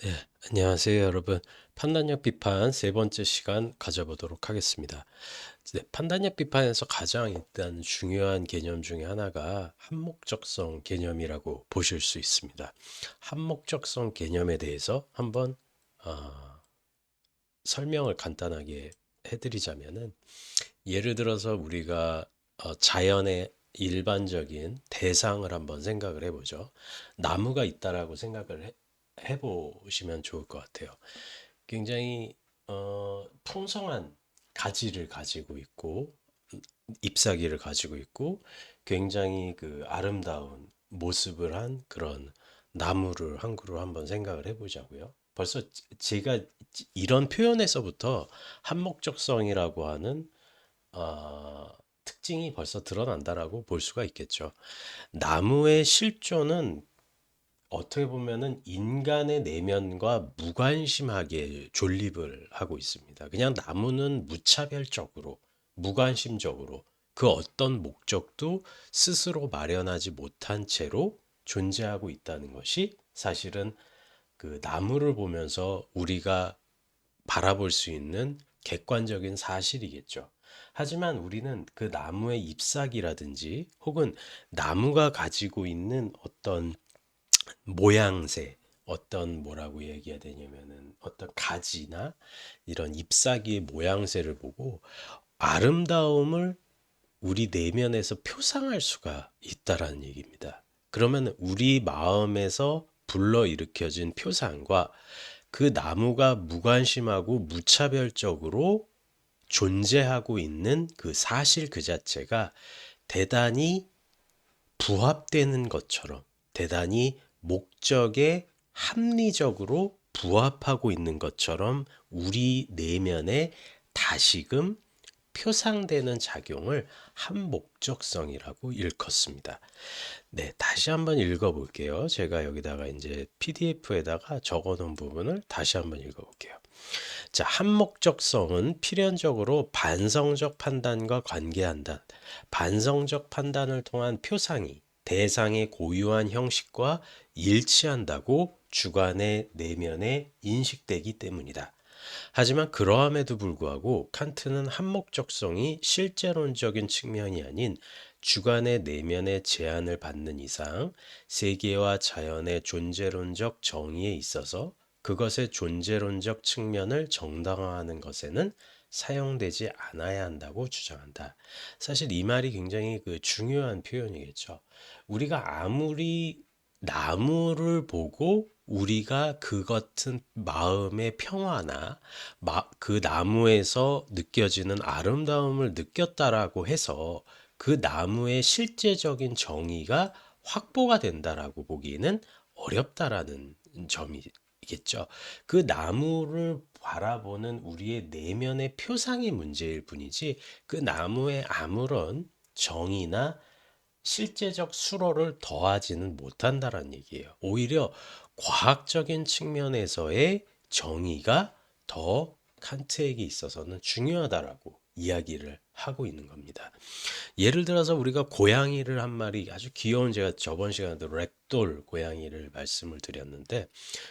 예, 안녕하세요, 여러분. 판단력 비판 세 번째 시간 가져보도록 하겠습니다. 네, 판단력 비판에서 가장 일단 중요한 개념 중에 하나가 한목적성 개념이라고 보실 수 있습니다. 한목적성 개념에 대해서 한번 어, 설명을 간단하게 해드리자면은 예를 들어서 우리가 자연의 일반적인 대상을 한번 생각을 해보죠. 나무가 있다라고 생각을 해보시면 좋을 것 같아요. 굉장히 풍성한 가지를 가지고 있고 잎사귀를 가지고 있고 굉장히 그 아름다운 모습을 한 그런 나무를 한 그루 한번 생각을 해보자고요. 벌써 제가 이런 표현에서부터 한목적성이라고 하는 어, 특징이 벌써 드러난다라고 볼 수가 있겠죠. 나무의 실존은 어떻게 보면은 인간의 내면과 무관심하게 존립을 하고 있습니다. 그냥 나무는 무차별적으로, 무관심적으로 그 어떤 목적도 스스로 마련하지 못한 채로 존재하고 있다는 것이 사실은 그 나무를 보면서 우리가 바라볼 수 있는 객관적인 사실이겠죠. 하지만 우리는 그 나무의 잎사귀라든지 혹은 나무가 가지고 있는 어떤 모양새, 어떤 뭐라고 얘기해야 되냐면은 어떤 가지나 이런 잎사귀의 모양새를 보고 아름다움을 우리 내면에서 표상할 수가 있다라는 얘기입니다. 그러면 우리 마음에서 불러일으켜진 표상과 그 나무가 무관심하고 무차별적으로 존재하고 있는 그 사실 그 자체가 대단히 부합되는 것처럼 대단히 목적에 합리적으로 부합하고 있는 것처럼 우리 내면에 다시금 표상되는 작용을 한목적성이라고 일컫습니다. 네, 다시 한번 읽어볼게요. 제가 여기다가 이제 PDF에다가 적어놓은 부분을 다시 한번 읽어볼게요. 자, 한목적성은 필연적으로 반성적 판단과 관계한다. 반성적 판단을 통한 표상이 대상의 고유한 형식과 일치한다고 주관의 내면에 인식되기 때문이다. 하지만 그러함에도 불구하고 칸트는 한목적성이 실제론적인 측면이 아닌 주관의 내면의 제한을 받는 이상 세계와 자연의 존재론적 정의에 있어서 그것의 존재론적 측면을 정당화하는 것에는 사용되지 않아야 한다고 주장한다. 사실 이 말이 굉장히 그 중요한 표현이겠죠. 우리가 아무리 나무를 보고 우리가 그 같은 마음의 평화나 그 나무에서 느껴지는 아름다움을 느꼈다라고 해서 그 나무의 실제적인 정의가 확보가 된다라고 보기에는 어렵다라는 점이겠죠. 그 나무를 바라보는 우리의 내면의 표상의 문제일 뿐이지 그 나무에 아무런 정의나 실제적 수로를 더하지는 못한다라는 얘기예요. 오히려 과학적인 측면에서의 정의가 더 칸트에게 있어서는 중요하다라고 이야기를 하고 있는 겁니다. 예를 들어서 우리가 고양이를 한 마리 아주 귀여운 제가 저번 시간에도 렉돌 고양이를 말씀을 드렸는데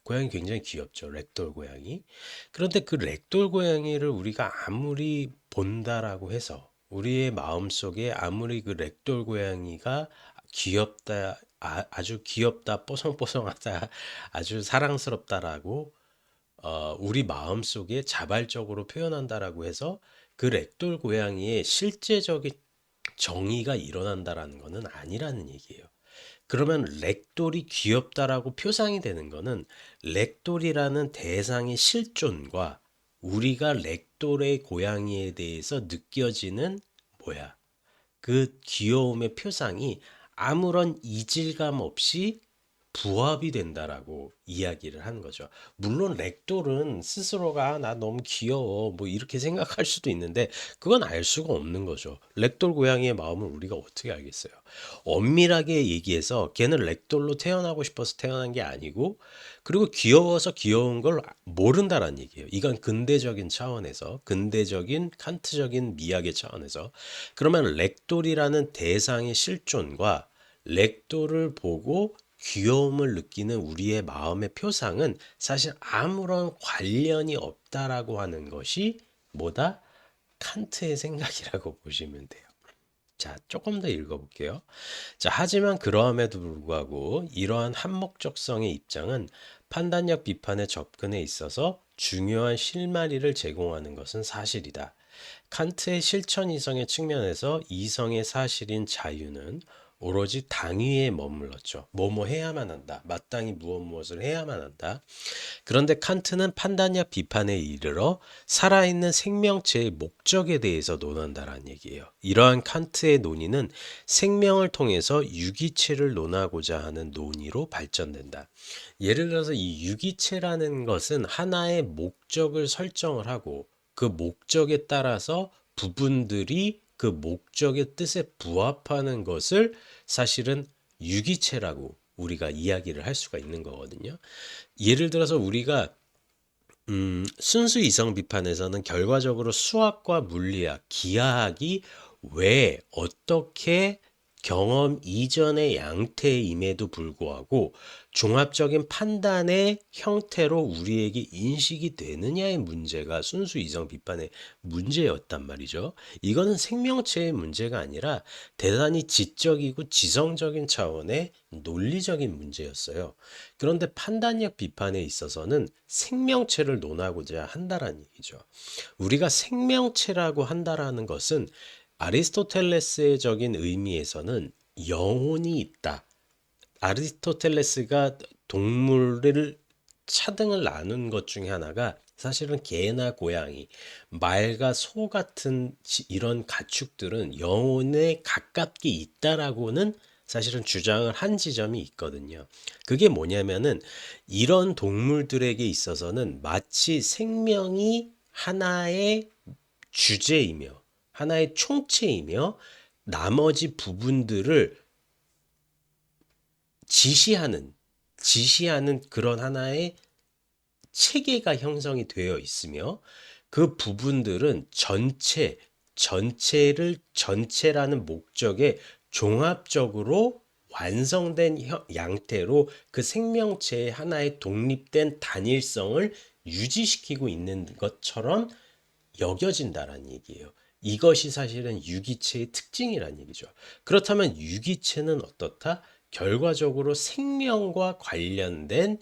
고양이 굉장히 귀엽죠. 렉돌 고양이. 그런데 그 렉돌 고양이를 우리가 아무리 본다라고 해서 우리의 마음속에 아무리 그 렉돌 고양이가 귀엽다, 아주 귀엽다, 뽀송뽀송하다, 아주 사랑스럽다라고 우리 마음속에 자발적으로 표현한다라고 해서 그 렉돌 고양이의 실제적인 정의가 일어난다라는 것은 아니라는 얘기예요. 그러면 렉돌이 귀엽다라고 표상이 되는 거는 렉돌이라는 대상의 실존과 우리가 렉돌의 고양이에 대해서 느껴지는 뭐야? 그 귀여움의 표상이 아무런 이질감 없이 부합이 된다라고 이야기를 하는 거죠. 물론 렉돌은 스스로가 나 너무 귀여워 뭐 이렇게 생각할 수도 있는데 그건 알 수가 없는 거죠. 렉돌 고양이의 마음을 우리가 어떻게 알겠어요? 엄밀하게 얘기해서 걔는 렉돌로 태어나고 싶어서 태어난 게 아니고 그리고 귀여워서 귀여운 걸 모른다라는 얘기예요. 이건 근대적인 차원에서 근대적인 칸트적인 미학의 차원에서 그러면 렉돌이라는 대상의 실존과 렉돌을 보고 귀여움을 느끼는 우리의 마음의 표상은 사실 아무런 관련이 없다라고 하는 것이 뭐다? 칸트의 생각이라고 보시면 돼요. 자, 조금 더 읽어볼게요. 자, 하지만 그러함에도 불구하고 이러한 한목적성의 입장은 판단력 비판의 접근에 있어서 중요한 실마리를 제공하는 것은 사실이다. 칸트의 실천 이성의 측면에서 이성의 사실인 자유는 오로지 당위에 머물렀죠. 뭐뭐 해야만 한다. 마땅히 무엇을 해야만 한다. 그런데 칸트는 판단력 비판에 이르러 살아있는 생명체의 목적에 대해서 논한다라는 얘기예요. 이러한 칸트의 논의는 생명을 통해서 유기체를 논하고자 하는 논의로 발전된다. 예를 들어서 이 유기체라는 것은 하나의 목적을 설정을 하고 그 목적에 따라서 부분들이 그 목적의 뜻에 부합하는 것을 사실은 유기체라고 우리가 이야기를 할 수가 있는 거거든요. 예를 들어서 우리가 순수 이성 비판에서는 결과적으로 수학과 물리학, 기하학이 왜 어떻게 경험 이전의 양태임에도 불구하고 종합적인 판단의 형태로 우리에게 인식이 되느냐의 문제가 순수 이성 비판의 문제였단 말이죠. 이거는 생명체의 문제가 아니라 대단히 지적이고 지성적인 차원의 논리적인 문제였어요. 그런데 판단력 비판에 있어서는 생명체를 논하고자 한다라는 얘기죠. 우리가 생명체라고 한다라는 것은 아리스토텔레스적인 의미에서는 영혼이 있다. 아리스토텔레스가 동물을 차등을 나눈 것 중에 하나가 사실은 개나 고양이, 말과 소 같은 이런 가축들은 영혼에 가깝게 있다라고는 사실은 주장을 한 지점이 있거든요. 그게 뭐냐면은 이런 동물들에게 있어서는 마치 생명이 하나의 주제이며 하나의 총체이며 나머지 부분들을 지시하는 그런 하나의 체계가 형성이 되어 있으며 그 부분들은 전체를 전체라는 목적에 종합적으로 완성된 양태로 그 생명체의 하나의 독립된 단일성을 유지시키고 있는 것처럼 여겨진다라는 얘기예요. 이것이 사실은 유기체의 특징이라는 얘기죠. 그렇다면 유기체는 어떻다? 결과적으로 생명과 관련된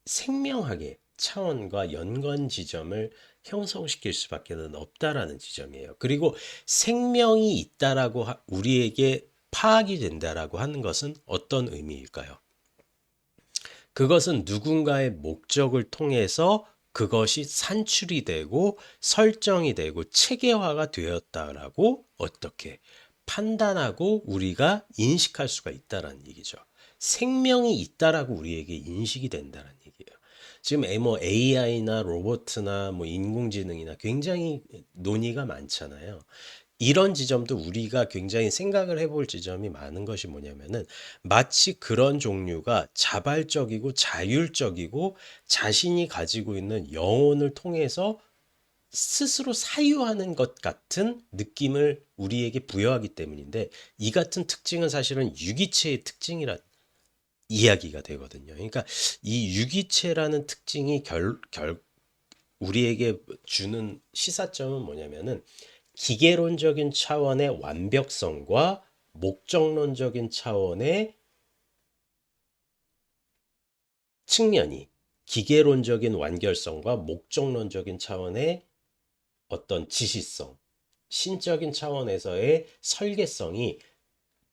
생명학의 차원과 연관 지점을 형성시킬 수밖에 없다라는 지점이에요. 그리고 생명이 있다라고 우리에게 파악이 된다라고 하는 것은 어떤 의미일까요? 그것은 누군가의 목적을 통해서 그것이 산출이 되고 설정이 되고 체계화가 되었다라고 어떻게 판단하고 우리가 인식할 수가 있다라는 얘기죠. 생명이 있다라고 우리에게 인식이 된다는 얘기예요. 지금 뭐 AI나 로봇이나 뭐 인공지능이나 굉장히 논의가 많잖아요. 이런 지점도 우리가 굉장히 생각을 해볼 지점이 많은 것이 뭐냐면은 마치 그런 종류가 자발적이고 자율적이고 자신이 가지고 있는 영혼을 통해서 스스로 사유하는 것 같은 느낌을 우리에게 부여하기 때문인데 이 같은 특징은 사실은 유기체의 특징이란 이야기가 되거든요. 그러니까 이 유기체라는 특징이 우리에게 주는 시사점은 뭐냐면은 기계론적인 차원의 완벽성과 목적론적인 차원의 측면이 기계론적인 완결성과 목적론적인 차원의 어떤 지시성, 신적인 차원에서의 설계성이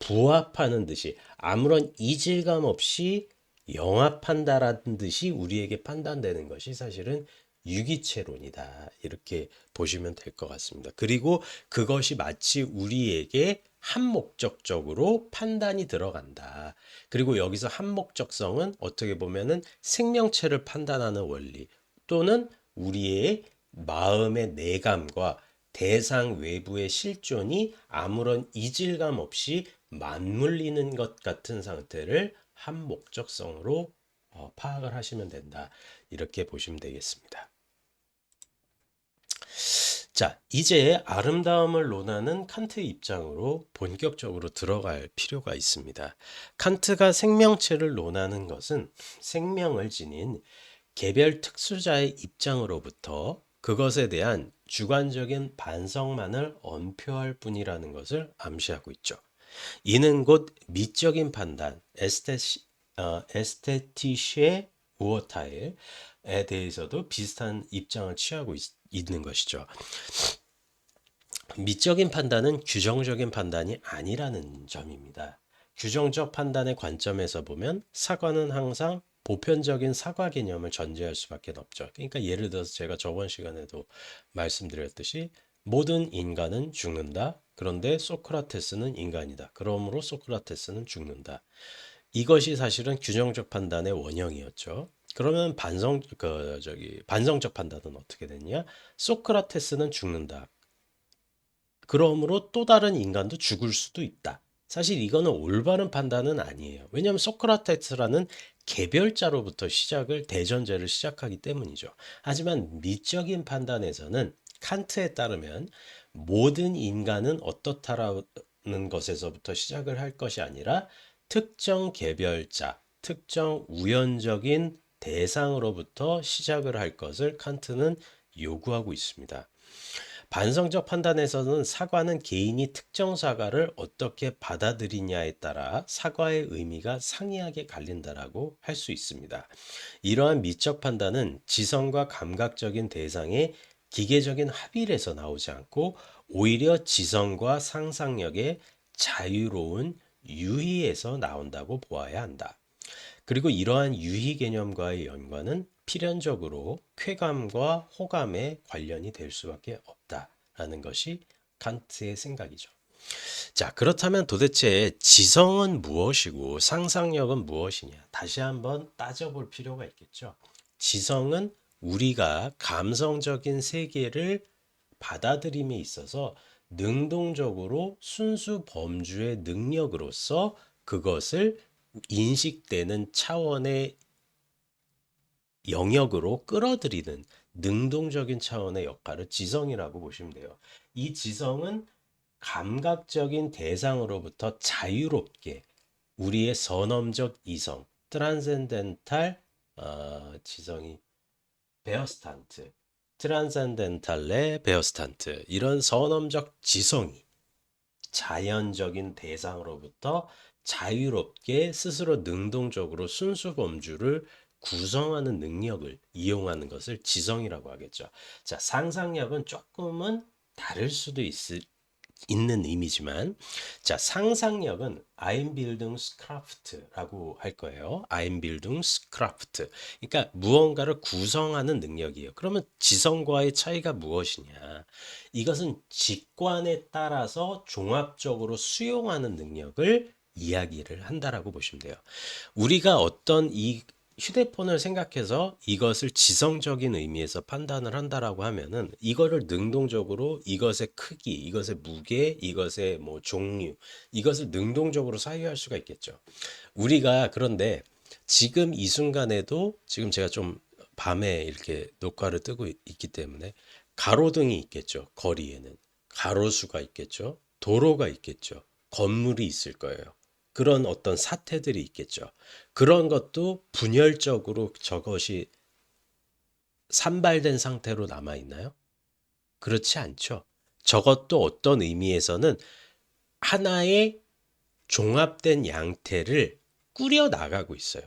부합하는 듯이 아무런 이질감 없이 영합한다라는 듯이 우리에게 판단되는 것이 사실은 유기체론이다. 이렇게 보시면 될 것 같습니다. 그리고 그것이 마치 우리에게 한목적적으로 판단이 들어간다. 그리고 여기서 한목적성은 어떻게 보면은 생명체를 판단하는 원리 또는 우리의 마음의 내감과 대상 외부의 실존이 아무런 이질감 없이 맞물리는 것 같은 상태를 한목적성으로 파악을 하시면 된다. 이렇게 보시면 되겠습니다. 자, 이제 아름다움을 논하는 칸트의 입장으로 본격적으로 들어갈 필요가 있습니다. 칸트가 생명체를 논하는 것은 생명을 지닌 개별 특수자의 입장으로부터 그것에 대한 주관적인 반성만을 언표할 뿐이라는 것을 암시하고 있죠. 이는 곧 미적인 판단, 에스테티시의 우어타일에 대해서도 비슷한 입장을 취하고 있는 것이죠. 미적인 판단은 규정적인 판단이 아니라는 점입니다. 규정적 판단의 관점에서 보면 사과는 항상 보편적인 사과 개념을 전제할 수밖에 없죠. 그러니까 예를 들어서 제가 저번 시간에도 말씀드렸듯이 모든 인간은 죽는다. 그런데 소크라테스는 인간이다. 그러므로 소크라테스는 죽는다. 이것이 사실은 규정적 판단의 원형이었죠. 그러면 반성적 판단은 어떻게 됐냐? 소크라테스는 죽는다. 그러므로 또 다른 인간도 죽을 수도 있다. 사실 이거는 올바른 판단은 아니에요. 왜냐하면 소크라테스라는 개별자로부터 대전제를 시작하기 때문이죠. 하지만 미적인 판단에서는 칸트에 따르면 모든 인간은 어떻다라는 것에서부터 시작을 할 것이 아니라 특정 개별자, 특정 우연적인 대상으로부터 시작을 할 것을 칸트는 요구하고 있습니다. 반성적 판단에서는 사과는 개인이 특정 사과를 어떻게 받아들이냐에 따라 사과의 의미가 상이하게 갈린다라고 할 수 있습니다. 이러한 미적 판단은 지성과 감각적인 대상의 기계적인 합일에서 나오지 않고 오히려 지성과 상상력의 자유로운 유희에서 나온다고 보아야 한다. 그리고 이러한 유희 개념과의 연관은 필연적으로 쾌감과 호감에 관련이 될 수밖에 없다라는 것이 칸트의 생각이죠. 자, 그렇다면 도대체 지성은 무엇이고 상상력은 무엇이냐? 다시 한번 따져볼 필요가 있겠죠. 지성은 우리가 감성적인 세계를 받아들임에 있어서 능동적으로 순수 범주의 능력으로서 그것을 인식되는 차원의 영역으로 끌어들이는 능동적인 차원의 역할을 지성이라고 보시면 돼요. 이 지성은 감각적인 대상으로부터 자유롭게 우리의 선엄적 이성, 트란센덴탈 지성이 베어스탄트, 트란센덴탈레 베어스탄트 이런 선엄적 지성이 자연적인 대상으로부터 자유롭게 스스로 능동적으로 순수 범주를 구성하는 능력을 이용하는 것을 지성이라고 하겠죠. 자, 상상력은 조금은 다를 수도 있는 의미지만, 자, 상상력은 Einbildungskraft라고 할 거예요. Einbildungskraft. 그러니까 무언가를 구성하는 능력이에요. 그러면 지성과의 차이가 무엇이냐? 이것은 직관에 따라서 종합적으로 수용하는 능력을 이야기를 한다라고 보시면 돼요. 우리가 어떤 이 휴대폰을 생각해서 이것을 지성적인 의미에서 판단을 한다라고 하면은 이거를 능동적으로 이것의 크기, 이것의 무게, 이것의 뭐 종류, 이것을 능동적으로 사유할 수가 있겠죠. 우리가 그런데 지금 이 순간에도 지금 제가 좀 밤에 이렇게 녹화를 뜨고 있기 때문에 가로등이 있겠죠. 거리에는 가로수가 있겠죠. 도로가 있겠죠. 건물이 있을 거예요. 그런 어떤 사태들이 있겠죠. 그런 것도 분열적으로 저것이 산발된 상태로 남아 있나요? 그렇지 않죠. 저것도 어떤 의미에서는 하나의 종합된 양태를 꾸려 나가고 있어요.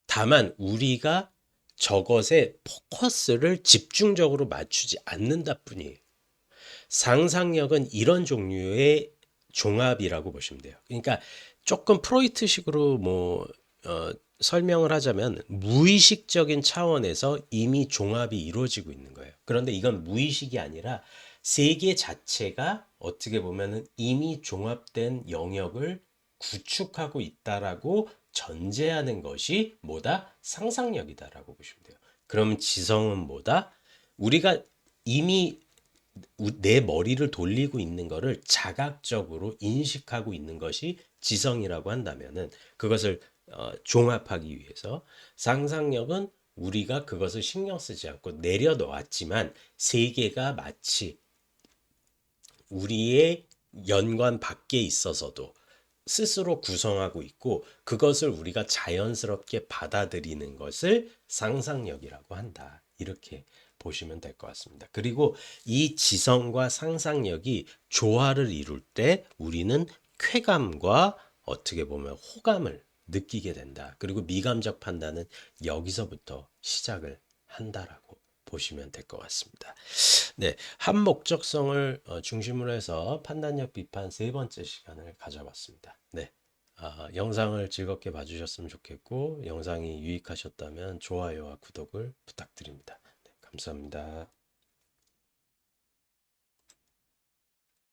다만 우리가 저것에 포커스를 집중적으로 맞추지 않는다 뿐이에요. 상상력은 이런 종류의 종합이라고 보시면 돼요. 그러니까 조금 프로이트식으로 설명을 하자면 무의식적인 차원에서 이미 종합이 이루어지고 있는 거예요. 그런데 이건 무의식이 아니라 세계 자체가 어떻게 보면은 이미 종합된 영역을 구축하고 있다라고 전제하는 것이 뭐다? 상상력이다라고 보시면 돼요. 그럼 지성은 뭐다? 우리가 이미 내 머리를 돌리고 있는 거를 자각적으로 인식하고 있는 것이 지성이라고 한다면은 그것을 종합하기 위해서 상상력은 우리가 그것을 신경 쓰지 않고 내려놓았지만 세계가 마치 우리의 연관 밖에 있어서도 스스로 구성하고 있고 그것을 우리가 자연스럽게 받아들이는 것을 상상력이라고 한다. 이렇게 보시면 될 것 같습니다. 그리고 이 지성과 상상력이 조화를 이룰 때 우리는 쾌감과 어떻게 보면 호감을 느끼게 된다. 그리고 미감적 판단은 여기서부터 시작을 한다라고 보시면 될 것 같습니다. 네, 한 목적성을 중심으로 해서 판단력 비판 세 번째 시간을 가져봤습니다. 네, 영상을 즐겁게 봐주셨으면 좋겠고 영상이 유익하셨다면 좋아요와 구독을 부탁드립니다. 네, 감사합니다.